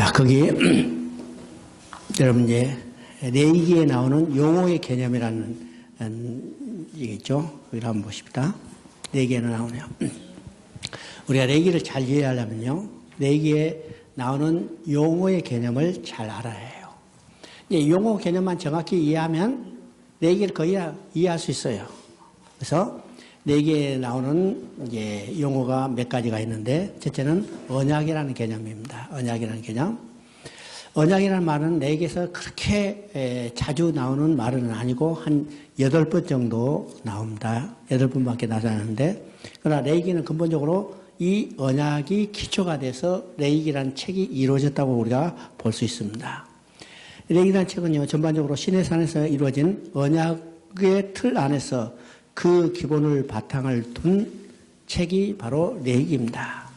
자, 거기 여러분 이제 레이기에 나오는 용어의 개념이라는 얘기 있죠. 여기를 한번 보십시다. 레이기에는 나오네요. 우리가 레이기를 잘 이해하려면요, 레이기에 나오는 용어의 개념을 잘 알아야 해요. 이제 용어 개념만 정확히 이해하면 레이기를 거의 이해할 수 있어요. 그래서 레이기에 나오는 이제 용어가 몇 가지가 있는데, 첫째는 언약이라는 개념입니다. 언약이라는 개념. 언약이라는 말은 레이기에서 그렇게 자주 나오는 말은 아니고 한 8번 정도 나옵니다. 8번밖에 나지 않는데, 그러나 레이기는 근본적으로 이 언약이 기초가 돼서 레이기라는 책이 이루어졌다고 우리가 볼 수 있습니다. 레이기라는 책은요, 전반적으로 시내산에서 이루어진 언약의 틀 안에서 그 기본을 바탕을 둔 책이 바로 레이기입니다.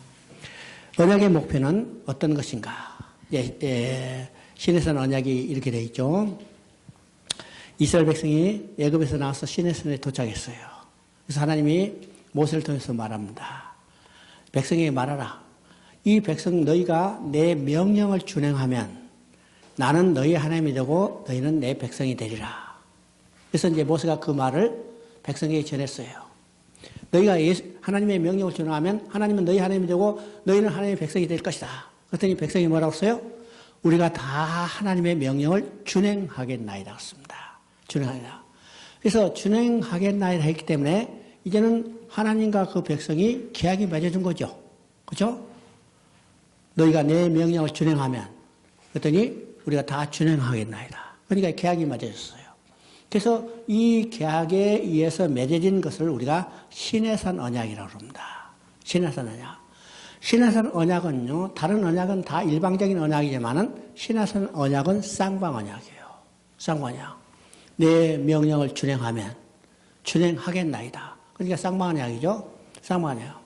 언약의 목표는 어떤 것인가? 시내산 언약이 이렇게 되어 있죠. 이스라엘 백성이 애굽에서 나와서 시내산에 도착했어요. 그래서 하나님이 모세를 통해서 말합니다. 백성에게 말하라. 이 백성 너희가 내 명령을 준행하면 나는 너희 하나님이 되고 너희는 내 백성이 되리라. 그래서 이제 모세가 그 말을 백성에게 전했어요. 너희가 하나님의 명령을 준행하면 하나님은 너희 하나님이 되고 너희는 하나님의 백성이 될 것이다. 그랬더니 백성이 뭐라고 했어요? 우리가 다 하나님의 명령을 준행하겠나이다. 그랬습니다. 준행하겠다. 그래서 준행하겠나이다 했기 때문에 이제는 하나님과 그 백성이 계약이 맺어진 거죠. 그렇죠? 너희가 내 명령을 준행하면, 그랬더니 우리가 다 준행하겠나이다. 그러니까 계약이 맺어졌어요. 그래서 이 계약에 의해서 맺어진 것을 우리가 시내산 언약이라고 합니다. 시내산 언약. 시내산 언약은요, 다른 언약은 다 일방적인 언약이지만은 시내산 언약은 쌍방 언약이에요. 쌍방 언약. 내 명령을 준행하면 준행하겠나이다. 그러니까 쌍방 언약이죠. 쌍방 언약.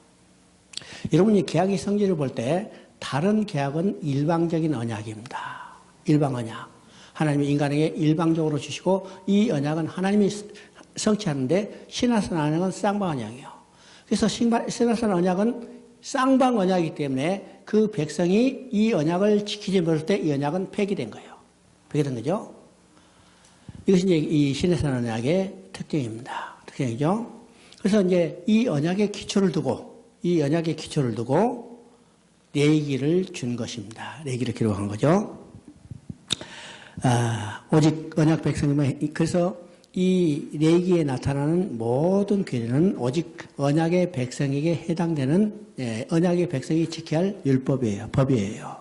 여러분이 계약의 성질을 볼 때 다른 계약은 일방적인 언약입니다. 일방 언약. 하나님이 인간에게 일방적으로 주시고 이 언약은 하나님이 성취하는데 시내산 언약은 쌍방 언약이에요. 그래서 시내산 언약은 쌍방 언약이기 때문에 그 백성이 이 언약을 지키지 못할 때 이 언약은 폐기된 거예요. 폐기된 거죠. 이것이 이제 이 시내산 언약의 특징입니다. 특징이죠. 그래서 이제 이 언약의 기초를 두고 레이기를 준 것입니다. 레이기를 기록한 거죠. 오직 언약 백성이면, 그래서 이 레이기에 나타나는 모든 규례는 오직 언약의 백성에게 해당되는 언약의 백성이 지켜야 할 율법이에요. 법이에요.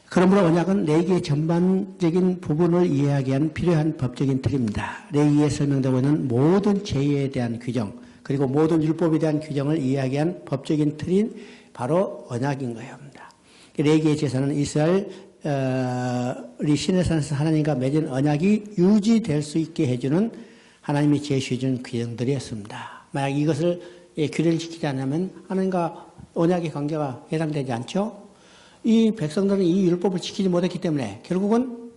그러므로 언약은 레이기의 전반적인 부분을 이해하기 위한 필요한 법적인 틀입니다. 레이기에 설명되고 있는 모든 제의에 대한 규정, 그리고 모든 율법에 대한 규정을 이해하기 위한 법적인 틀인 바로 언약인 거예요. 레이기의 제사는 이스라엘 우리 시내산에서 하나님과 맺은 언약이 유지될 수 있게 해주는 하나님이 제시해준 규정들이었습니다. 만약 이것을 규례를 지키지 않으면 하나님과 언약의 관계가 해당되지 않죠. 이 백성들은 이 율법을 지키지 못했기 때문에 결국은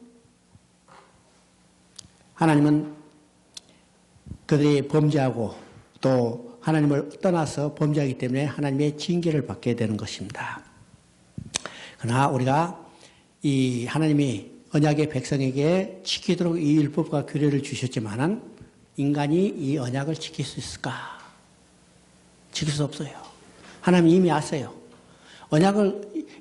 하나님은 그들이 범죄하고 또 하나님을 떠나서 범죄하기 때문에 하나님의 징계를 받게 되는 것입니다. 그러나 우리가 이 하나님이 언약의 백성에게 지키도록 이 율법과 규례를 주셨지만은 인간이 이 언약을 지킬 수 있을까? 지킬 수 없어요. 하나님 이미 아세요.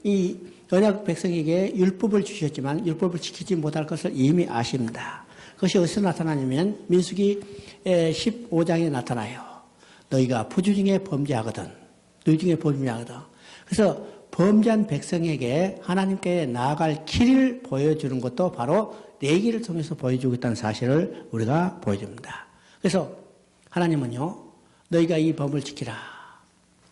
이 언약 백성에게 율법을 주셨지만 율법을 지키지 못할 것을 이미 아십니다. 그것이 어디서 나타나냐면 민수기 15장에 나타나요. 너희가 부주 중에 범죄하거든. 너희 중에 범죄하거든. 그래서 범죄한 백성에게 하나님께 나아갈 길을 보여주는 것도 바로 레이기를 통해서 보여주고 있다는 사실을 우리가 보여줍니다. 그래서 하나님은요, 너희가 이 법을 지키라.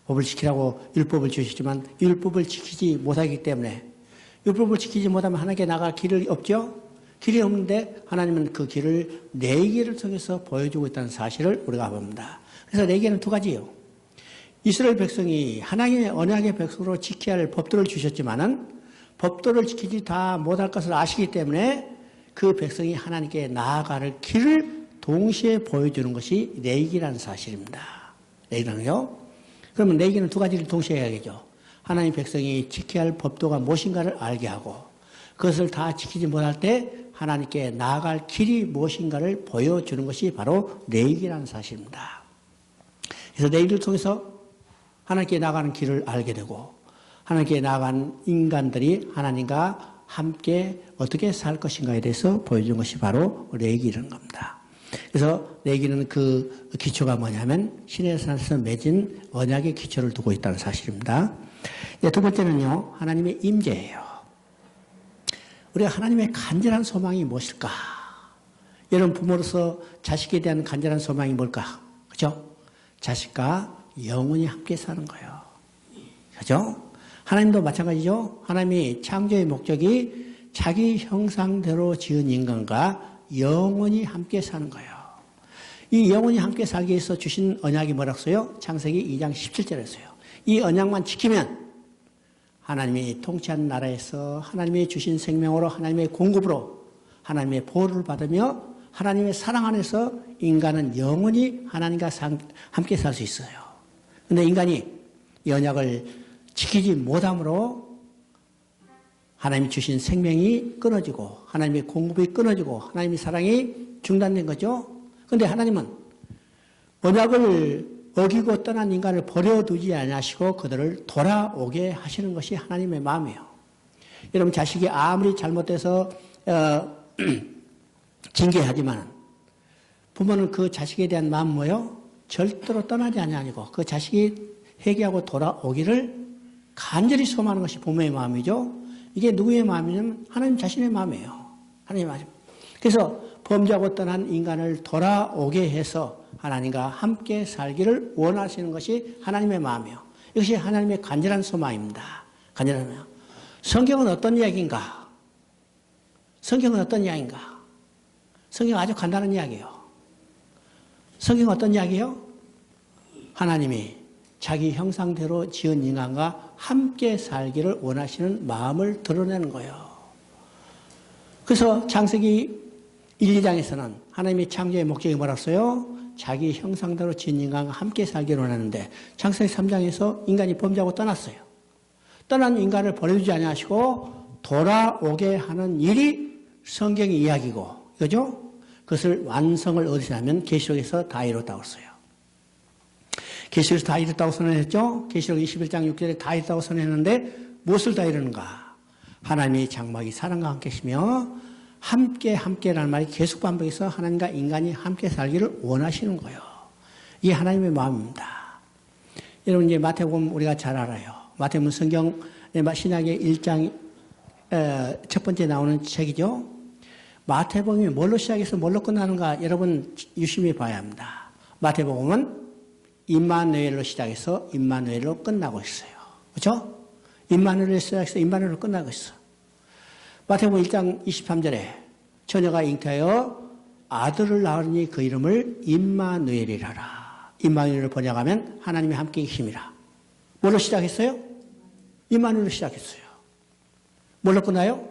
법을 지키라고 율법을 주시지만 율법을 지키지 못하기 때문에 율법을 지키지 못하면 하나님께 나아갈 길이 없죠? 길이 없는데 하나님은 그 길을 레이기를 통해서 보여주고 있다는 사실을 우리가 봅니다. 그래서 레이기는 두 가지예요. 이스라엘 백성이 하나님의 언약의 백성으로 지켜야 할 법도를 주셨지만은 법도를 지키지 다 못할 것을 아시기 때문에 그 백성이 하나님께 나아갈 길을 동시에 보여주는 것이 레이기라는 사실입니다. 레이기는요. 그러면 레이기는 두 가지를 동시에 해야겠죠. 하나님 백성이 지켜야 할 법도가 무엇인가를 알게 하고 그것을 다 지키지 못할 때 하나님께 나아갈 길이 무엇인가를 보여주는 것이 바로 레위기라는 사실입니다. 그래서 레위기를 통해서 하나님께 나아가는 길을 알게 되고 하나님께 나아간 인간들이 하나님과 함께 어떻게 살 것인가에 대해서 보여준 것이 바로 레위기라는 겁니다. 그래서 레위기는 그 기초가 뭐냐면 시내산에서 맺은 언약의 기초를 두고 있다는 사실입니다. 두 번째는요, 하나님의 임재예요. 우리가 하나님의 간절한 소망이 무엇일까? 여러분 부모로서 자식에 대한 간절한 소망이 뭘까? 그죠? 자식과 영원히 함께 사는 거예요. 그죠? 하나님도 마찬가지죠. 하나님이 창조의 목적이 자기 형상대로 지은 인간과 영원히 함께 사는 거예요. 이 영원히 함께 살기 위해서 주신 언약이 뭐라고 써요? 창세기 2장 17절에 써요. 이 언약만 지키면 하나님이 통치하는 나라에서 하나님이 주신 생명으로 하나님의 공급으로 하나님의 보호를 받으며 하나님의 사랑 안에서 인간은 영원히 하나님과 함께 살 수 있어요. 그런데 인간이 이 언약을 지키지 못함으로 하나님이 주신 생명이 끊어지고 하나님의 공급이 끊어지고 하나님의 사랑이 중단된 거죠. 그런데 하나님은 언약을 어기고 떠난 인간을 버려두지 않으시고 그들을 돌아오게 하시는 것이 하나님의 마음이에요. 여러분 자식이 아무리 잘못돼서 징계하지만 부모는 그 자식에 대한 마음 뭐예요? 절대로 떠나지 아니하고 그 자식이 회개하고 돌아오기를 간절히 소망하는 것이 부모의 마음이죠. 이게 누구의 마음이냐면 하나님 자신의 마음이에요. 하나님의 마음. 그래서 범죄하고 떠난 인간을 돌아오게 해서 하나님과 함께 살기를 원하시는 것이 하나님의 마음이에요. 이것이 하나님의 간절한 소망입니다. 간절한 소망. 성경은 어떤 이야기인가? 성경은 어떤 이야기인가? 성경은 아주 간단한 이야기예요. 성경은 어떤 이야기예요? 하나님이 자기 형상대로 지은 인간과 함께 살기를 원하시는 마음을 드러내는 거예요. 그래서 창세기 1, 2장에서는 하나님의 창조의 목적이 뭐라고 써요? 자기 형상대로 지은 인간과 함께 살기를 원하는데 창세기 3장에서 인간이 범죄하고 떠났어요. 떠난 인간을 버려두지 아니하시고 돌아오게 하는 일이 성경의 이야기고 그죠? 그것을 완성을 어디서 하면 계시록에서 다 이뤘다고 써요. 계시록에서 다 이뤘다고 선언했죠? 계시록 21장 6절에 다 이뤘다고 선언했는데 무엇을 다 이루는가? 하나님이 장막이 사람과 함께 계시며 함께라는 말이 계속 반복해서 하나님과 인간이 함께 살기를 원하시는 거예요. 이게 하나님의 마음입니다. 여러분 이제 마태복음 우리가 잘 알아요. 마태복음 성경 신약의 1장 첫 번째 나오는 책이죠. 마태복음이 뭘로 시작해서 뭘로 끝나는가 여러분 유심히 봐야 합니다. 마태복음은 임마누엘로 시작해서 임마누엘로 끝나고 있어요. 그렇죠? 임마누엘로 시작해서 임마누엘로 끝나고 있어. 마태복음 1장 23절에 처녀가 잉태하여 아들을 낳으니 그 이름을 임마누엘이라라. 임마누엘을 번역하면 하나님이 함께 계심이라. 뭘로 시작했어요? 임마누엘로 시작했어요. 뭘로 끝나요?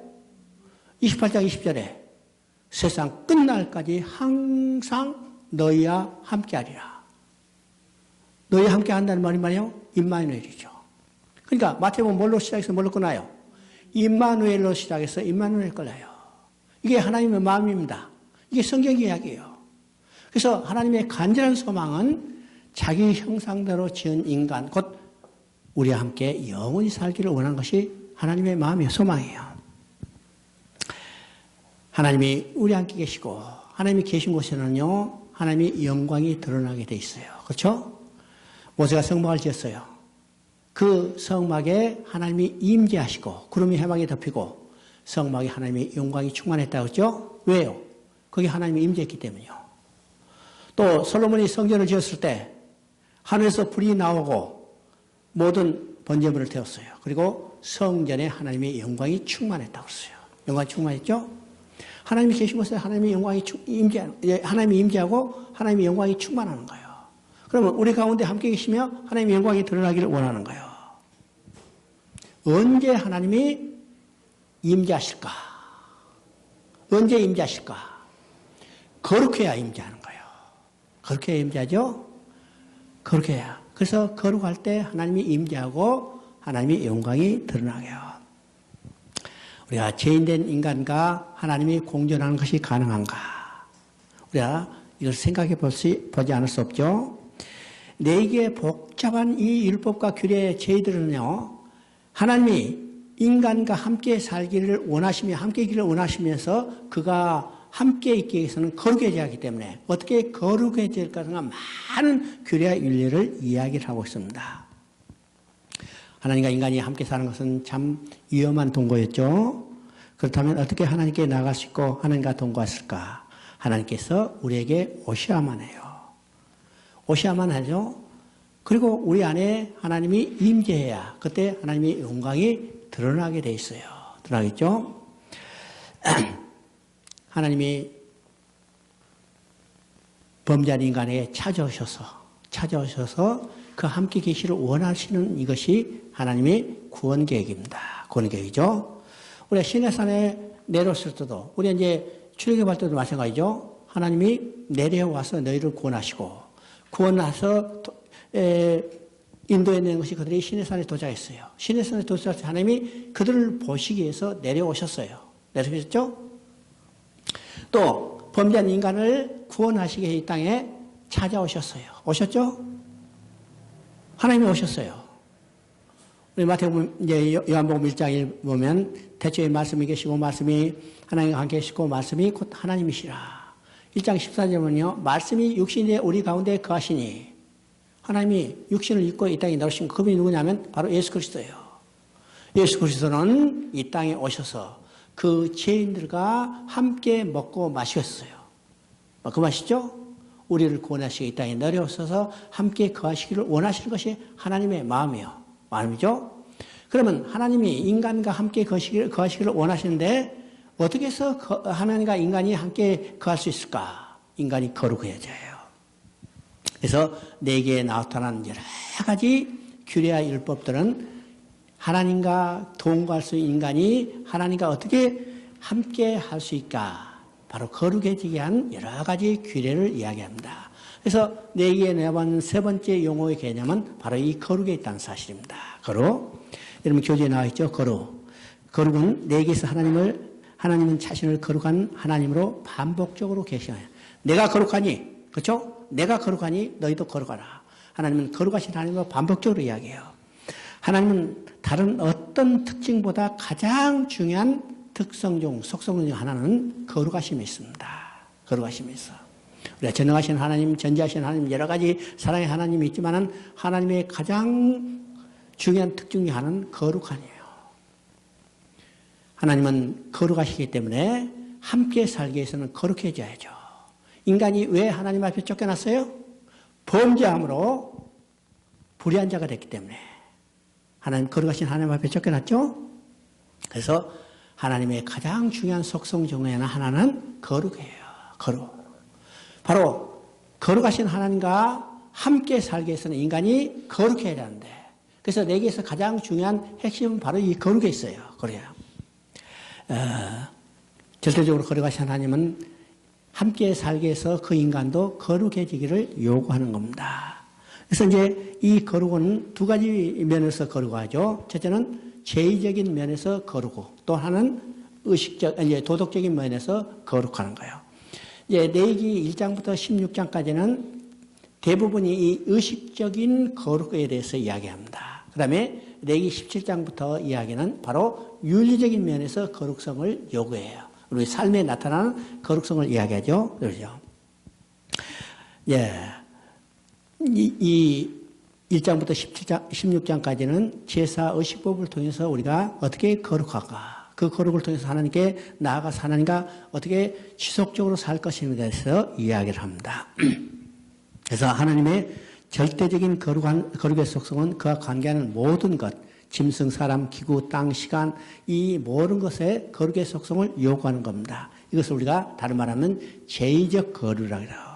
28장 20절에 세상 끝날까지 항상 너희와 함께하리라. 너희와 함께한다는 말이 뭐예요? 임마누엘이죠. 그러니까 마태복음 뭘로 시작해서 뭘로 끝나요? 임마누엘로 시작해서 임마누엘 끝나요. 이게 하나님의 마음입니다. 이게 성경 이야기예요. 그래서 하나님의 간절한 소망은 자기 형상대로 지은 인간, 곧 우리와 함께 영원히 살기를 원하는 것이 하나님의 마음이에요. 소망이에요. 하나님이 우리와 함께 계시고 하나님이 계신 곳에는요. 하나님의 영광이 드러나게 돼 있어요. 그렇죠? 모세가 성막을 지었어요. 그 성막에 하나님이 임재하시고 구름이 해막에 덮이고 성막에 하나님의 영광이 충만했다고 했죠? 왜요? 거기 하나님이 임재했기 때문이요. 또 솔로몬이 성전을 지었을 때 하늘에서 불이 나오고 모든 번제물을 태웠어요. 그리고 성전에 하나님의 영광이 충만했다고 했어요. 영광이 충만했죠? 하나님이 계신 곳에 하나님의 영광이 하나님이 임재하고 하나님의 영광이 충만하는 거예요. 그러면 우리 가운데 함께 계시며 하나님의 영광이 드러나기를 원하는 거예요. 언제 하나님이 임재하실까? 언제 임재하실까? 거룩해야 임재하는 거예요. 거룩해야 임재하죠? 거룩해야. 그래서 거룩할 때 하나님이 임재하고 하나님의 영광이 드러나게요. 우리가 죄인된 인간과 하나님이 공존하는 것이 가능한가? 우리가 이걸 생각해 보지 않을 수 없죠. 내게 복잡한 이 율법과 규례의 죄들은요, 하나님이 인간과 함께 살기를 원하시며 함께 있기를 원하시면서 그가 함께 있기 위해서는 거룩해져야 하기 때문에 어떻게 거룩해질까가 많은 규례와 윤리를 이야기를 하고 있습니다. 하나님과 인간이 함께 사는 것은 참 위험한 동거였죠. 그렇다면 어떻게 하나님께 나갈 수 있고 하나님과 동거했을까? 하나님께서 우리에게 오셔야만 해요. 오셔야만 하죠. 그리고 우리 안에 하나님이 임재해야 그때 하나님의 영광이 드러나게 돼 있어요. 드러나겠죠? 하나님이 범죄한 인간에게 찾아오셔서 그 함께 계시를 원하시는 이것이 하나님의 구원 계획입니다. 구원 계획이죠. 우리가 시내산에 내려왔을 때도, 우리 이제 출애굽할 때도 마찬가지죠. 하나님이 내려와서 너희를 구원하시고, 구원해서 인도해 내는 것이 그들이 시내산에 도착했어요. 시내산에 도착해서 하나님이 그들을 보시기 위해서 내려오셨어요. 내려오셨죠? 또 범죄한 인간을 구원하시기 위해 이 땅에 찾아오셨어요. 오셨죠? 하나님이 오셨어요. 우리 마태복음 이제 요한복음 1장에 보면 태초에 말씀이 계시고 말씀이 하나님과 함께 계시고 말씀이 곧 하나님이시라. 1장 14절에 보면요. 말씀이 육신에 우리 가운데 거하시니 하나님이 육신을 입고 이 땅에 나오신 그분이 누구냐면 바로 예수 그리스도예요. 예수 그리스도는 이 땅에 오셔서 그 죄인들과 함께 먹고 마셨어요. 그 맛이죠? 우리를 구원하시기 이 땅에 내려오셔서 함께 거하시기를 원하시는 것이 하나님의 마음이죠? 그러면 하나님이 인간과 함께 거하시기를 원하시는데 어떻게 해서 하나님과 인간이 함께 거할 수 있을까? 인간이 거룩해져요. 그래서 내게 나타난 여러 가지 규례와 율법들은 하나님과 동거할 수 있는 인간이 하나님과 어떻게 함께 할 수 있을까? 바로 거룩해지게 한 여러 가지 규례를 이야기합니다. 그래서 내게 내어받는 세 번째 용어의 개념은 바로 이 거룩에 있다는 사실입니다. 거룩. 여러분 교재에 나와 있죠? 거룩. 거룩은 내게서 하나님은 자신을 거룩한 하나님으로 반복적으로 계시나요? 내가 거룩하니, 그렇죠? 내가 거룩하니 너희도 거룩하라. 하나님은 거룩하신 하나님으로 반복적으로 이야기해요. 하나님은 다른 어떤 특징보다 가장 중요한 속성 중 하나는 거룩하심이 있습니다. 거룩하심이 있어. 우리가 전능하신 하나님, 전지하신 하나님, 여러 가지 사랑의 하나님이 있지만은 하나님의 가장 중요한 특징 중 하나는 거룩함이에요. 하나님은 거룩하시기 때문에 함께 살기 위해서는 거룩해져야죠. 인간이 왜 하나님 앞에 쫓겨났어요? 범죄함으로 불의한 자가 됐기 때문에. 하나님, 거룩하신 하나님 앞에 쫓겨났죠? 그래서 하나님의 가장 중요한 속성 중에 하나는 거룩이에요. 거룩. 바로 거룩하신 하나님과 함께 살기 위해서는 인간이 거룩해야 하는데, 그래서 내게서 가장 중요한 핵심은 바로 이 거룩에 있어요. 거룩이에요. 절대적으로 거룩하신 하나님은 함께 살기 위해서 그 인간도 거룩해지기를 요구하는 겁니다. 그래서 이제 이 거룩은 두 가지 면에서 거룩하죠. 첫째는 죄의적인 면에서 거룩하고 또 하나는 도덕적인 면에서 거룩하는 거예요. 이제 레위기 1장부터 16장까지는 대부분이 이 의식적인 거룩에 대해서 이야기합니다. 그 다음에 레위기 17장부터 이야기는 바로 윤리적인 면에서 거룩성을 요구해요. 우리 삶에 나타나는 거룩성을 이야기하죠. 그렇죠? 예. 이 1장부터 16장까지는 제사 의식법을 통해서 우리가 어떻게 거룩할까? 그 거룩을 통해서 하나님께 나아가서 하나님과 어떻게 지속적으로 살 것인에 대해서 이야기를 합니다. 그래서 하나님의 절대적인 거룩의 속성은 그와 관계하는 모든 것, 짐승, 사람, 기구, 땅, 시간, 이 모든 것의 거룩의 속성을 요구하는 겁니다. 이것을 우리가 다른 말하면 죄의적 거룩이라고 해요.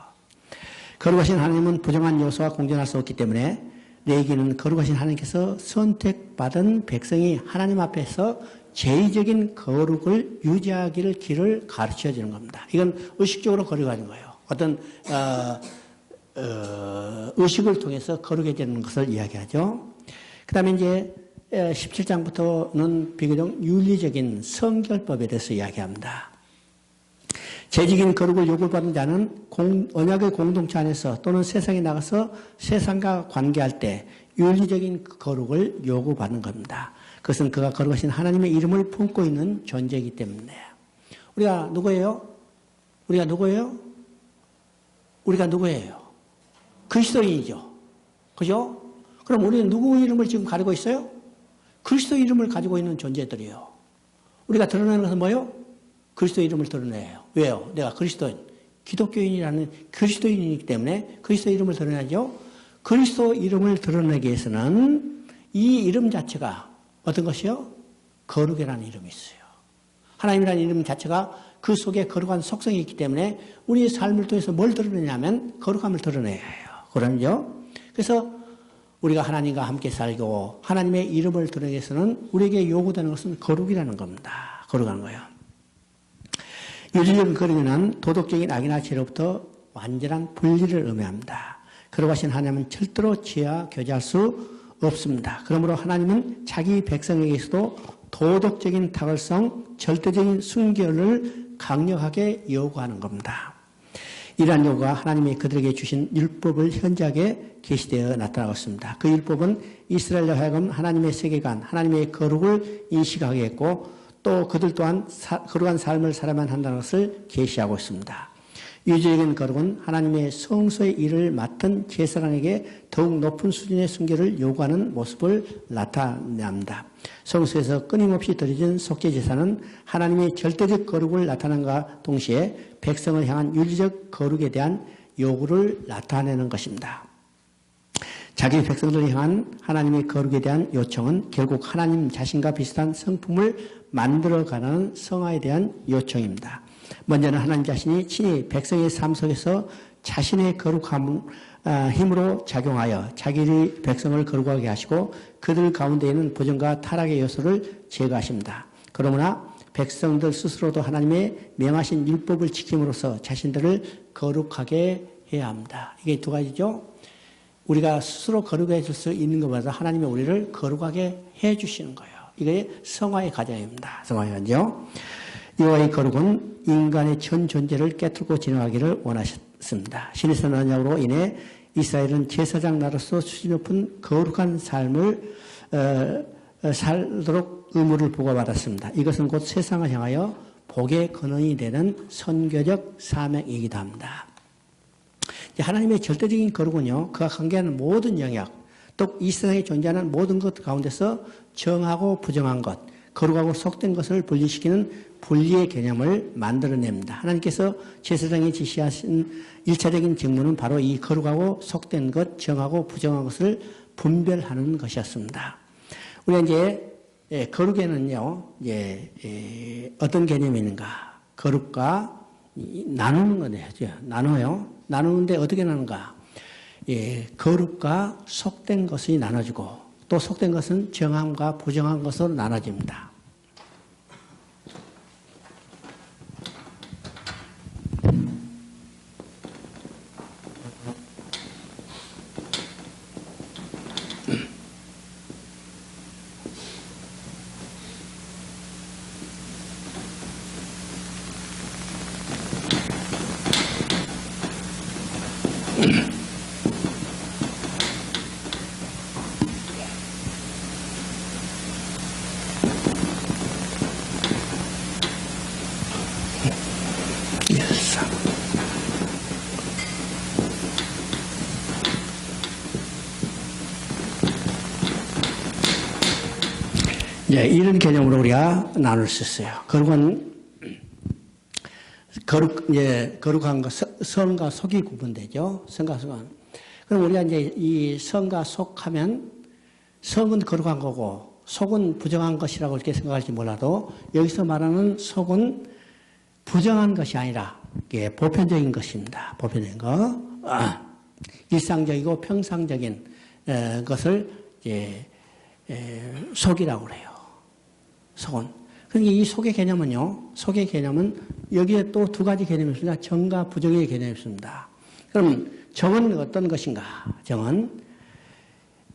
거룩하신 하나님은 부정한 요소와 공존할 수 없기 때문에 레위기는 거룩하신 하나님께서 선택받은 백성이 하나님 앞에서 죄의적인 거룩을 유지하기를 길을 가르쳐 주는 겁니다. 이건 의식적으로 거룩하는 거예요. 어떤 의식을 통해서 거룩해지는 것을 이야기하죠. 그 다음에 이제 17장부터는 비교적 윤리적인 성결법에 대해서 이야기합니다. 재직인 거룩을 요구받는 자는 언약의 공동체 안에서 또는 세상에 나가서 세상과 관계할 때 윤리적인 거룩을 요구받는 겁니다. 그것은 그가 거룩하신 하나님의 이름을 품고 있는 존재이기 때문에. 우리가 누구예요? 우리가 누구예요? 우리가 누구예요? 그리스도인이죠. 그죠? 그럼 우리는 누구 이름을 지금 가지고 있어요? 그리스도 이름을 가지고 있는 존재들이에요. 우리가 드러내는 것은 뭐예요? 그리스도 이름을 드러내요. 왜요? 내가 그리스도인, 기독교인이라는 그리스도인이기 때문에 그리스도 이름을 드러내죠. 그리스도 이름을 드러내기 위해서는 이 이름 자체가 어떤 것이요? 거룩이라는 이름이 있어요. 하나님이라는 이름 자체가 그 속에 거룩한 속성이 있기 때문에 우리의 삶을 통해서 뭘 드러내냐면 거룩함을 드러내야 해요. 그럼요. 그래서 우리가 하나님과 함께 살고 하나님의 이름을 드러내기 위해서는 우리에게 요구되는 것은 거룩이라는 겁니다. 거룩한 거예요. 윤리적인 거룩은 도덕적인 악이나 죄로부터 완전한 분리를 의미합니다. 거룩하신 하나님은 절대로 죄와 교제할 수 없습니다. 그러므로 하나님은 자기 백성에게서도 도덕적인 탁월성, 절대적인 순결을 강력하게 요구하는 겁니다. 이러한 요구가 하나님이 그들에게 주신 율법을 현저하게 계시되어 나타나고 있습니다. 그 율법은 이스라엘로 하여금 하나님의 세계관, 하나님의 거룩을 인식하게 했고 또 그들 또한 거룩한 삶을 살아야만 한다는 것을 계시하고 있습니다. 유죄적인 거룩은 하나님의 성소의 일을 맡은 제사장에게 더욱 높은 수준의 순결을 요구하는 모습을 나타냅니다. 성소에서 끊임없이 드려진 속죄제사는 하나님의 절대적 거룩을 나타낸과 동시에 백성을 향한 윤리적 거룩에 대한 요구를 나타내는 것입니다. 자기 백성들을 향한 하나님의 거룩에 대한 요청은 결국 하나님 자신과 비슷한 성품을 만들어가는 성화에 대한 요청입니다. 먼저는 하나님 자신이 친히 백성의 삶 속에서 자신의 거룩함 힘으로 작용하여 자기의 백성을 거룩하게 하시고 그들 가운데 있는 부정과 타락의 요소를 제거하십니다. 그러나 백성들 스스로도 하나님의 명하신 율법을 지킴으로써 자신들을 거룩하게 해야 합니다. 이게 두 가지죠. 우리가 스스로 거룩해질 수 있는 것보다 하나님이 우리를 거룩하게 해주시는 거예요. 이게 성화의 과정입니다. 성화의 과정. 여호와의 거룩은 인간의 전 존재를 깨뜨리고 진화하기를 원하셨습니다. 신의 언약으로 인해 이스라엘은 제사장 나라로서 수준 높은 거룩한 삶을 살도록 의무를 부과받았습니다. 이것은 곧 세상을 향하여 복의 근원이 되는 선교적 사명이기도 합니다. 하나님의 절대적인 거룩은요, 그가 관계하는 모든 영역, 또 이 세상에 존재하는 모든 것 가운데서 정하고 부정한 것, 거룩하고 속된 것을 분리시키는 분리의 개념을 만들어냅니다. 하나님께서 제사장이 지시하신 1차적인 직무는 바로 이 거룩하고 속된 것, 정하고 부정한 것을 분별하는 것이었습니다. 우리가 이제 거룩에는요, 어떤 개념이 있는가? 거룩과 나누는 거네요. 나눠요. 나누는데 어떻게 나누는가? 거룩과 속된 것이 나눠지고 또 속된 것은 정함과 부정한 것으로 나눠집니다. 이런 개념으로 우리가 나눌 수 있어요. 거룩은, 거룩한 것, 성과 속이 구분되죠. 성과 속은. 그럼 우리가 이제 이 성과 속 하면 성은 거룩한 거고 속은 부정한 것이라고 이렇게 생각할지 몰라도 여기서 말하는 속은 부정한 것이 아니라 이게 보편적인 것입니다. 보편적인 거. 일상적이고 평상적인 것을 이제 속이라고 그래요. 속은. 그러니까 이 속의 개념은요, 속의 개념은 여기에 또 두 가지 개념이 있습니다. 정과 부정의 개념이 있습니다. 그럼 정은 어떤 것인가? 정은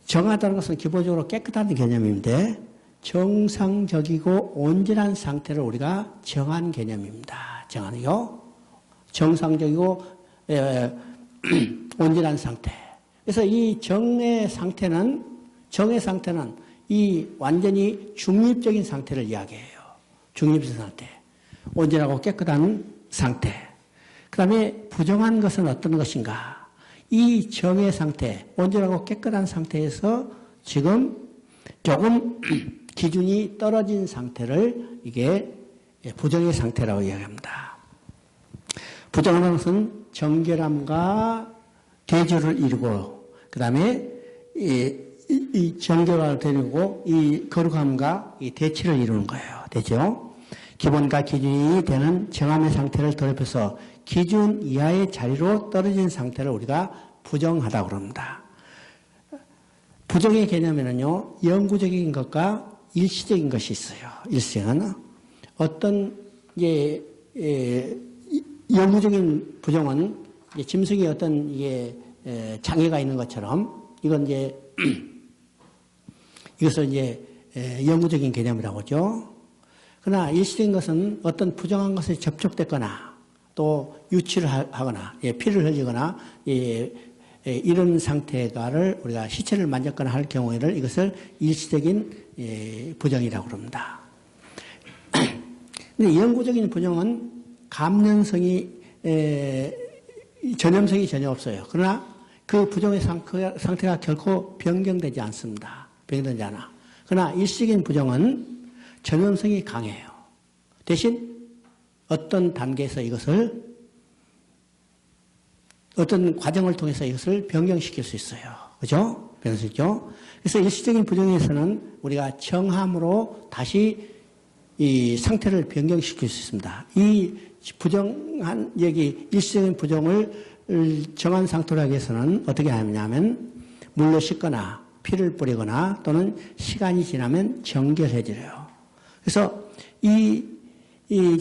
정하다는 것은 기본적으로 깨끗한 개념인데 정상적이고 온전한 상태를 우리가 정한 개념입니다. 정하는요. 정상적이고 온전한 상태. 그래서 이 정의 상태는 이 완전히 중립적인 상태를 이야기해요. 중립적인 상태. 온전하고 깨끗한 상태. 그 다음에 부정한 것은 어떤 것인가? 이 정의 상태, 온전하고 깨끗한 상태에서 지금 조금 기준이 떨어진 상태를 이게 부정의 상태라고 이야기합니다. 부정한 것은 정결함과 대조를 이루고, 그 다음에 이 정결함을 이루고, 이 거룩함과 이 대치를 이루는 거예요. 대죠? 기본과 기준이 되는 정함의 상태를 돌입해서 기준 이하의 자리로 떨어진 상태를 우리가 부정하다고 그럽니다. 부정의 개념에는요, 영구적인 것과 일시적인 것이 있어요. 일시는 어떤 영구적인 부정은 짐승이 어떤 장애가 있는 것처럼 이건 이것을 영구적인 개념이라고 하죠. 그러나 일시적인 것은 어떤 부정한 것에 접촉됐거나 또 유치를 하거나 피를 흘리거나 이런 상태가를 우리가 시체를 만졌거나 할 경우에는 이것을 일시적인 부정이라고 그럽니다. 근데 영구적인 부정은 감염성이 전염성이 전혀 없어요. 그러나 그 부정의 상태가 결코 변경되지 않습니다. 변경되지 않아. 그러나 일시적인 부정은 전염성이 강해요. 대신 어떤 단계에서 이것을 어떤 과정을 통해서 이것을 변경시킬 수 있어요. 그죠? 변경할 수 있죠? 그래서 일시적인 부정에서는 우리가 정함으로 다시 이 상태를 변경시킬 수 있습니다. 이 부정한, 일시적인 부정을 정한 상태로 하기 위해서는 어떻게 하냐면, 물로 씻거나 피를 뿌리거나 또는 시간이 지나면 정결해져요. 그래서 이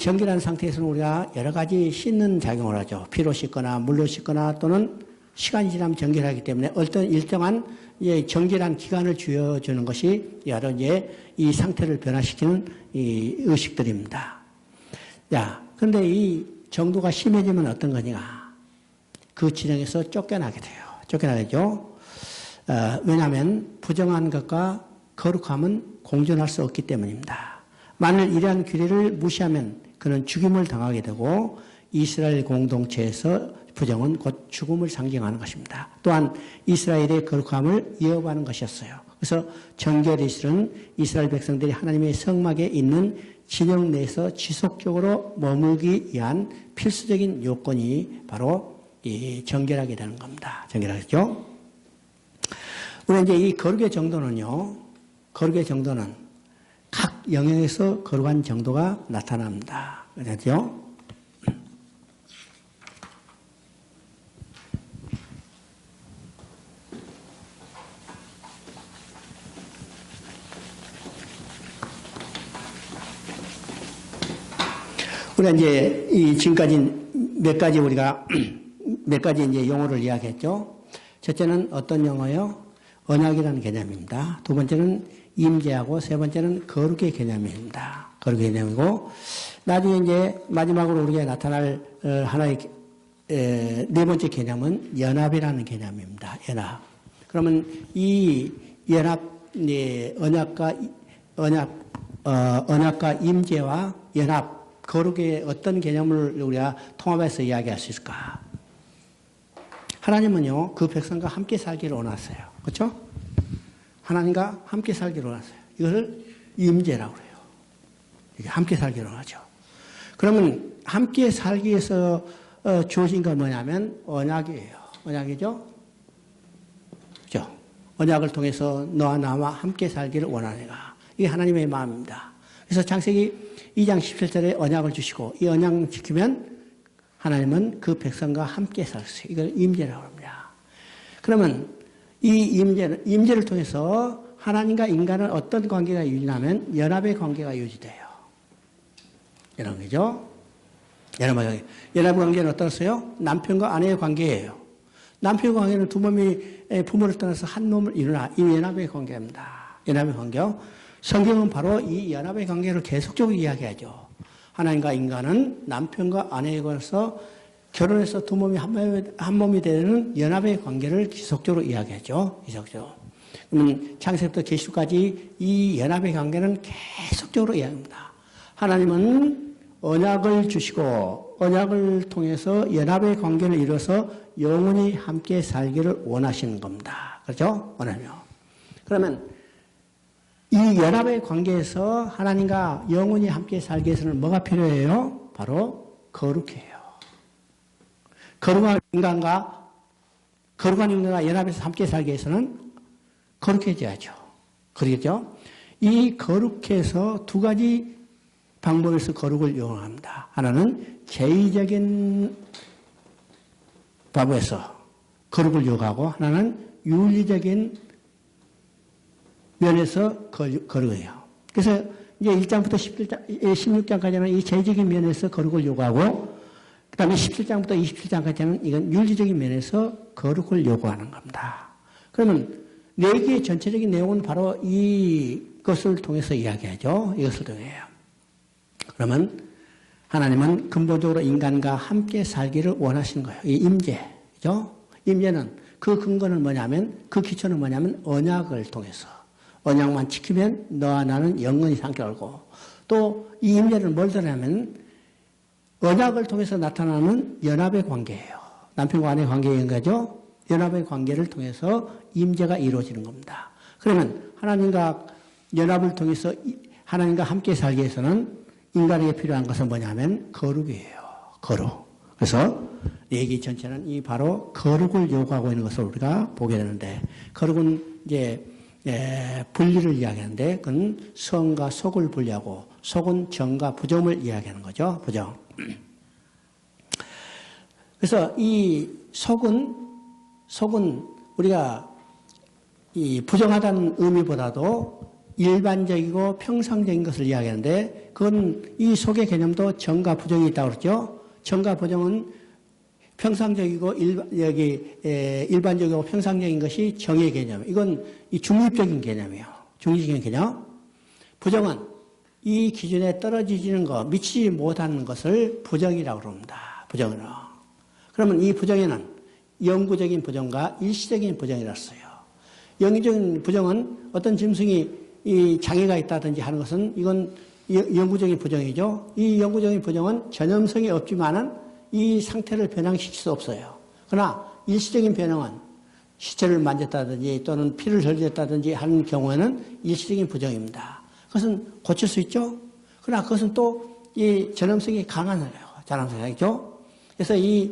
정결한 상태에서는 우리가 여러 가지 씻는 작용을 하죠. 피로 씻거나 물로 씻거나 또는 시간이 지나면 정결하기 때문에 어떤 일정한 정결한 기간을 주어주는 것이 여러 이 상태를 변화시키는 이 의식들입니다. 자, 그런데 이 정도가 심해지면 어떤 거냐? 그 진영에서 쫓겨나게 돼요. 쫓겨나겠죠? 왜냐하면 부정한 것과 거룩함은 공존할 수 없기 때문입니다. 만일 이러한 규례를 무시하면 그는 죽임을 당하게 되고 이스라엘 공동체에서 부정은 곧 죽음을 상징하는 것입니다. 또한 이스라엘의 거룩함을 위협하는 것이었어요. 그래서 정결이슬은 이스라엘 백성들이 하나님의 성막에 있는 진영 내에서 지속적으로 머물기 위한 필수적인 요건이 바로 이 정결하게 되는 겁니다. 정결하겠죠? 우리 이제 이 거룩의 정도는요, 거룩의 정도는 각 영역에서 거룩한 정도가 나타납니다. 그렇죠? 우리가 이제 지금까지 몇 가지 우리가 몇 가지 이제 용어를 이야기했죠. 첫째는 어떤 용어요? 언약이라는 개념입니다. 두 번째는 임재하고 세 번째는 거룩의 개념입니다. 거룩의 개념이고 나중에 이제 마지막으로 우리가 나타날 하나의 네 번째 개념은 연합이라는 개념입니다. 연합. 그러면 이 연합, 언약과 임재와 연합, 거룩의 어떤 개념을 우리가 통합해서 이야기할 수 있을까? 하나님은요, 그 백성과 함께 살기를 원하세요. 그렇죠? 하나님과 함께 살기를 원하세요. 이것을 임재라고 그래요. 이게 함께 살기를 원하죠. 그러면 함께 살기 위해서 주어진 건 뭐냐면 언약이에요. 언약이죠? 그렇죠? 언약을 통해서 너와 나와 함께 살기를 원하네가. 이게 하나님의 마음입니다. 그래서 창세기 2장 17절에 언약을 주시고 이 언약을 지키면 하나님은 그 백성과 함께 살았어요. 이걸 임재라고 합니다. 그러면 이 임재를 통해서 하나님과 인간은 어떤 관계가 유지하면 연합의 관계가 유지돼요. 연합이죠? 연합의 관계는 어떻어요? 남편과 아내의 관계예요. 남편과 관계는 두 몸이 부모를 떠나서 한 몸을 이루나 이 연합의 관계입니다. 연합의 관계. 성경은 바로 이 연합의 관계를 계속적으로 이야기하죠. 하나님과 인간은 남편과 아내에 관해서 결혼해서 두 몸이 한 몸이 되는 연합의 관계를 지속적으로 이야기하죠. 지속적으로. 그러면 창세부터 계시까지 이 연합의 관계는 계속적으로 이야기합니다. 하나님은 언약을 주시고 언약을 통해서 연합의 관계를 이뤄서 영원히 함께 살기를 원하시는 겁니다. 그렇죠? 원하며. 그러면 이 연합의 관계에서 하나님과 영원히 함께 살기 위해서는 뭐가 필요해요? 바로 거룩해요. 거룩한 인간과 연합해서 함께 살기 위해서는 거룩해져야죠. 그러겠죠? 이 거룩해서 두 가지 방법에서 거룩을 요구합니다. 하나는 제의적인 방법에서 거룩을 요구하고 하나는 윤리적인 면에서 거룩해요. 그래서 이제 1장부터 16장까지는 이 제의적인 면에서 거룩을 요구하고 그 다음에 17장부터 27장까지는 이건 윤리적인 면에서 거룩을 요구하는 겁니다. 그러면 네 개의 전체적인 내용은 바로 이것을 통해서 이야기하죠. 이것을 통해요. 그러면 하나님은 근본적으로 인간과 함께 살기를 원하시는 거예요. 이 임재죠. 임재는 그 근거는 뭐냐면 그 기초는 뭐냐면 언약을 통해서 언약만 지키면 너와 나는 영원히 함께 살고 또 이 임재는 뭘 드러내냐면 언약을 통해서 나타나는 연합의 관계예요. 남편과 아내의 관계인 거죠. 연합의 관계를 통해서 임재가 이루어지는 겁니다. 그러면 하나님과 연합을 통해서 하나님과 함께 살기 위해서는 인간에게 필요한 것은 뭐냐면 거룩이에요. 거룩. 그래서 얘기 전체는 이 바로 거룩을 요구하고 있는 것을 우리가 보게 되는데 거룩은 이제 분리를 이야기하는데 그건 성과 속을 분리하고 속은 정과 부정을 이야기하는 거죠. 부정. 그래서 이 속은 우리가 이 부정하다는 의미보다도 일반적이고 평상적인 것을 이야기하는데 그건 이 속의 개념도 정과 부정이 있다고 그러죠. 정과 부정은 평상적이고 일반적이고 평상적인 것이 정의 개념. 이건 이 중립적인 개념이에요. 중립적인 개념. 부정은 이 기준에 떨어지는 것, 미치지 못하는 것을 부정이라고 그럽니다. 부정은. 그러면 이 부정에는 영구적인 부정과 일시적인 부정이라고 써요. 영구적인 부정은 어떤 짐승이 이 장애가 있다든지 하는 것은 이건 영구적인 부정이죠. 이 영구적인 부정은 전염성이 없지만은 이 상태를 변형시킬 수 없어요. 그러나 일시적인 변형은 시체를 만졌다든지 또는 피를 흘렸다든지 하는 경우에는 일시적인 부정입니다. 그것은 고칠 수 있죠. 그러나 그것은 또 이 전염성이 강한 거예요. 전염성이죠. 그래서 이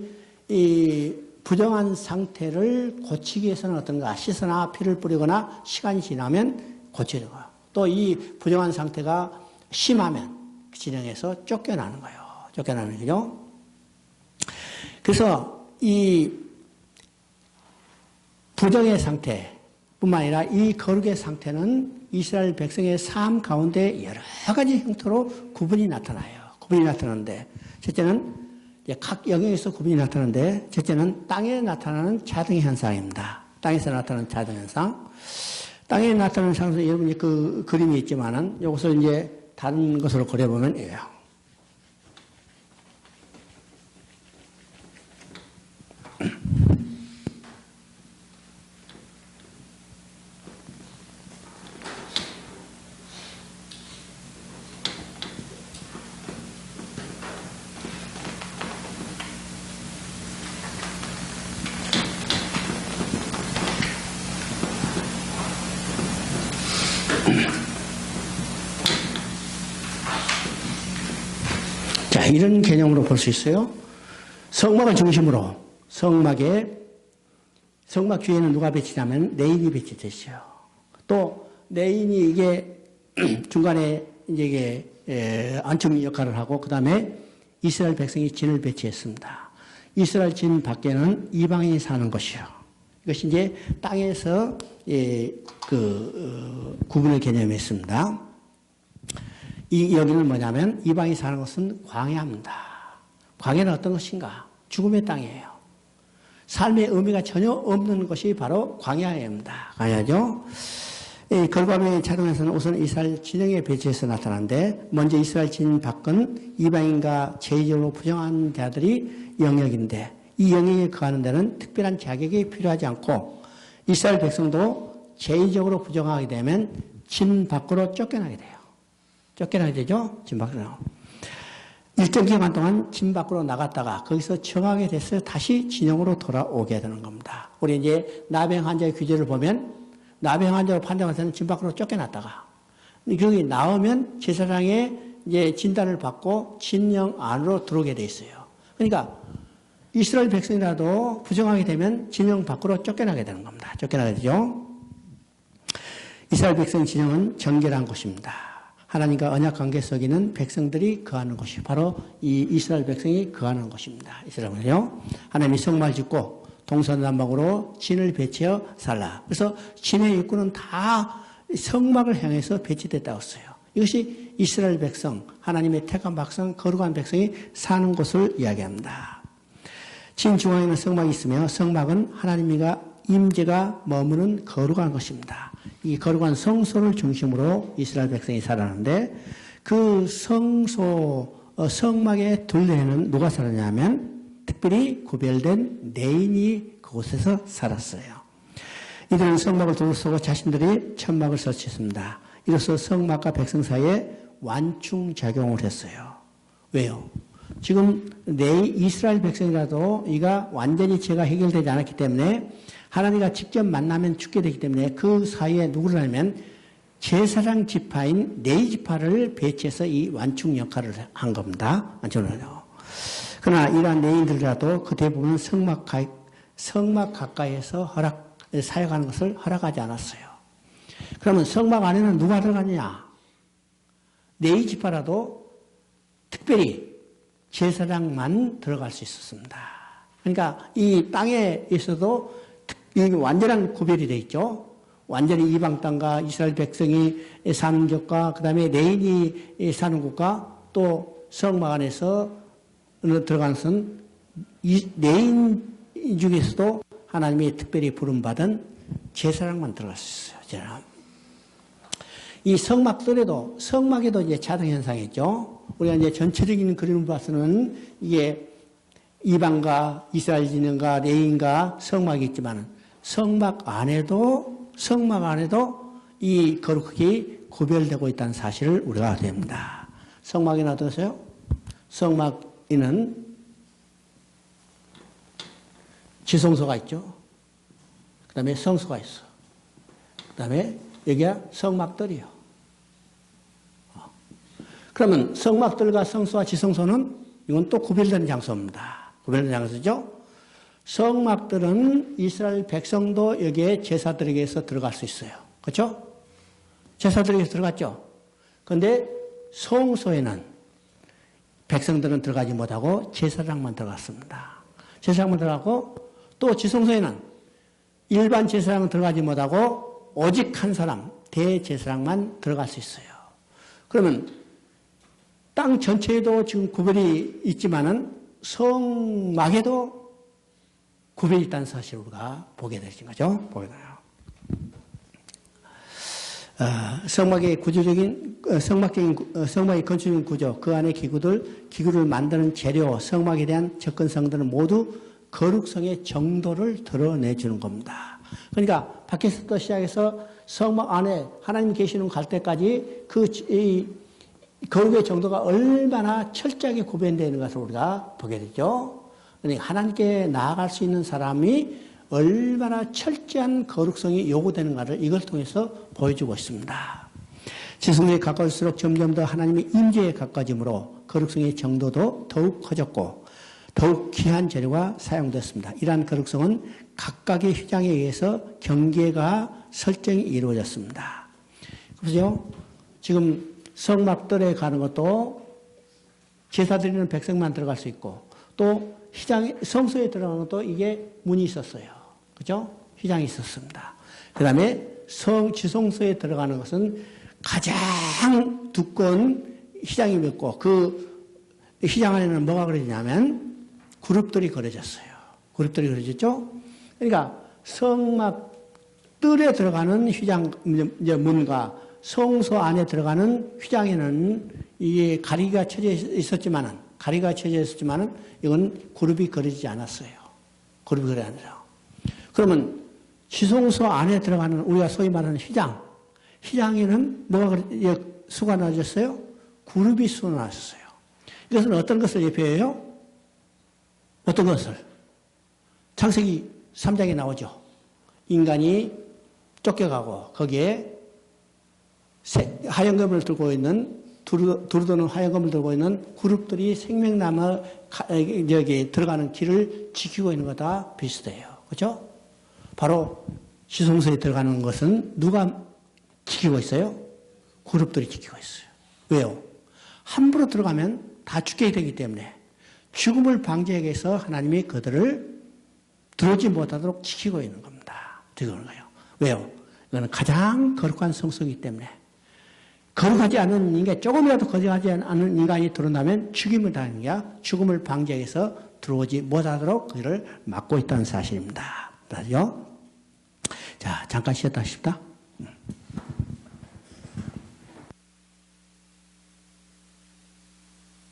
부정한 상태를 고치기 위해서는 어떤가? 씻거나 피를 뿌리거나 시간이 지나면 고치는 거예요. 또 이 부정한 상태가 심하면 진행해서 쫓겨나는 거예요. 쫓겨나는 거죠. 그래서 이 부정의 상태뿐만 아니라 이 거룩의 상태는 이스라엘 백성의 삶 가운데 여러 가지 형태로 구분이 나타나요. 구분이 나타나는데 첫째는 각 영역에서 구분이 나타나는데 첫째는 땅에 나타나는 자동 현상입니다. 땅에서 나타나는 자동 현상. 땅에 나타나는 현상은 여러분이 그 그림이 있지만은 이것을 이제 다른 것으로 그려보면 이래요. 자, 이런 개념으로 볼 수 있어요. 성막을 중심으로 성막 뒤에는 누가 배치냐면 레인이 배치됐어요. 또 레인이 이게 중간에 이제 이게 안청 역할을 하고 그 다음에 이스라엘 백성이 진을 배치했습니다. 이스라엘 진 밖에는 이방인이 사는 곳이요. 이것이 이제 땅에서 구분의 개념이 있습니다. 여기는 뭐냐면 이방인이 사는 것은 광야입니다. 광야는 어떤 것인가? 죽음의 땅이에요. 삶의 의미가 전혀 없는 것이 바로 광야입니다. 광야죠. 이 걸감의 자동에서는 우선 이스라엘 진영의 배치에서 나타나는데, 먼저 이스라엘 진 밖은 이방인과 제의적으로 부정한 자들이 영역인데, 이 영역에 거하는 데는 특별한 자격이 필요하지 않고, 이스라엘 백성도 제의적으로 부정하게 되면 진 밖으로 쫓겨나게 돼요. 쫓겨나게 되죠? 진 밖으로. 일정 기간 동안 진 밖으로 나갔다가 거기서 정하게 됐어요. 다시 진영으로 돌아오게 되는 겁니다. 우리 이제 나병 환자의 규제를 보면 나병 환자로 판정해서는 진 밖으로 쫓겨났다가 거기 나오면 제사장의 이제 진단을 받고 진영 안으로 들어오게 돼 있어요. 그러니까 이스라엘 백성이라도 부정하게 되면 진영 밖으로 쫓겨나게 되는 겁니다. 쫓겨나게 되죠. 이스라엘 백성 진영은 정결한 곳입니다. 하나님과 언약 관계 속에 있는 백성들이 거하는 곳이 바로 이 이스라엘 백성이 거하는 곳입니다. 이스라엘은요. 하나님이 성막을 짓고 동서남북으로 진을 배치어 살라. 그래서 진의 일꾼은 다 성막을 향해서 배치됐다고 했어요. 이것이 이스라엘 백성, 하나님의 택한 백성, 거룩한 백성이 사는 곳을 이야기합니다. 진 중앙에는 성막이 있으며 성막은 하나님과 임재가 머무는 거룩한 것입니다. 이 거룩한 성소를 중심으로 이스라엘 백성이 살았는데 그 성막의 둘레에는 누가 살았냐면 특별히 구별된 레인이 그곳에서 살았어요. 이들은 성막을 둘러싸고 자신들이 천막을 설치했습니다. 이로써 성막과 백성 사이에 완충작용을 했어요. 왜요? 지금 이스라엘 백성이라도 이가 완전히 죄가 해결되지 않았기 때문에 하나님과 직접 만나면 죽게 되기 때문에 그 사이에 누구를 하면 제사장 지파인 레위 지파를 배치해서 이 완충 역할을 한 겁니다. 완충을 하죠. 그러나 이러한 레위인들이라도 그 대부분은 성막 가까이에서 사역하는 것을 허락하지 않았어요. 그러면 성막 안에는 누가 들어가느냐? 레위 지파라도 특별히 제사장만 들어갈 수 있었습니다. 그러니까 이 땅에 있어도 이 완전한 구별이 되어 있죠. 완전히 이방 땅과 이스라엘 백성이 사는 곳과 그 다음에 레인이 사는 곳과 또 성막 안에서 들어가는 것은 이 레인 중에서도 하나님이 특별히 부름받은 제사장만 들어갈 수 있어요. 이 성막에도 이제 자동현상이 있죠. 우리가 이제 전체적인 그림을 봐서는 이게 이방과 이스라엘 진영과 레인과 성막이 있지만은 성막 안에도 이 거룩하게 구별되고 있다는 사실을 우리가 알아야 됩니다. 성막에는 어떠세요? 성막에는 지성소가 있죠. 그 다음에 성소가 있어. 그 다음에 여기가 성막들이요. 그러면 성막들과 성소와 지성소는 이건 또 구별되는 장소입니다. 구별되는 장소죠. 성막들은 이스라엘 백성도 여기에 제사드리기에서 들어갈 수 있어요. 그렇죠? 제사드리기에서 들어갔죠. 그런데 성소에는 백성들은 들어가지 못하고 제사장만 들어갔습니다. 제사장만 들어가고 또 지성소에는 일반 제사장은 들어가지 못하고 오직 한 사람, 대제사장만 들어갈 수 있어요. 그러면 땅 전체에도 지금 구별이 있지만은 성막에도 구별이 있다는 사실을 우리가 보게 되는 거죠. 보게 돼요. 성막의 성막의 건축적인 구조, 그 안에 기구를 만드는 재료, 성막에 대한 접근성들은 모두 거룩성의 정도를 드러내주는 겁니다. 그러니까 밖에서부터 시작해서 성막 안에 하나님 계시는 갈 때까지 이 거룩의 정도가 얼마나 철저하게 구별되어 있는 것을 우리가 보게 되죠. 그러니까 하나님께 나아갈 수 있는 사람이 얼마나 철저한 거룩성이 요구되는가를 이걸 통해서 보여주고 있습니다. 지성소에 가까울수록 점점 더 하나님의 임재에 가까워짐으로 거룩성의 정도도 더욱 커졌고 더욱 귀한 재료가 사용됐습니다. 이러한 거룩성은 각각의 휘장에 의해서 경계가 설정이 이루어졌습니다. 그래서 지금 성막들에 가는 것도 제사 드리는 백성만 들어갈 수 있고 또 성소에 들어가는 것도 이게 문이 있었어요. 그죠? 휘장이 있었습니다. 그 다음에 지성소에 들어가는 것은 가장 두꺼운 휘장이 있고 그 휘장 안에는 뭐가 그려지냐면 그룹들이 그려졌어요. 그룹들이 그려졌죠? 그러니까 성막 뜰에 들어가는 휘장, 이제 문과 성소 안에 들어가는 휘장에는 이게 가리가 쳐져 있었지만은, 이건 그룹이 그려지지 않았어요. 그룹이 그려지지 않았어요. 그러면 지성소 안에 들어가는 우리가 소위 말하는 휘장에는 뭐가 수가 나졌어요? 그룹이 수가 나졌어요. 이것은 어떤 것을 예표해요? 어떤 것을? 창세기 3장에 나오죠. 인간이 쫓겨가고 거기에 하얀검을 들고 있는 두루도는 하얀검을 들고 있는 그룹들이 생명나무 여기 들어가는 길을 지키고 있는 거다 비슷해요. 그렇죠? 바로 지성소에 들어가는 것은 누가 지키고 있어요? 그룹들이 지키고 있어요. 왜요? 함부로 들어가면 다 죽게 되기 때문에 죽음을 방지하기 위해서 하나님이 그들을 들어오지 못하도록 지키고 있는 겁니다. 지키는 거예요. 왜요? 이거는 가장 거룩한 성소이기 때문에 거룩하지 않은 인간, 조금이라도 거룩하지 않은 인간이 들어온다면 죽임을 당하는 게 죽음을 방지하기 위해서 들어오지 못하도록 그를 막고 있다는 사실입니다. 맞죠? 자, 잠깐 쉬었다 싶다.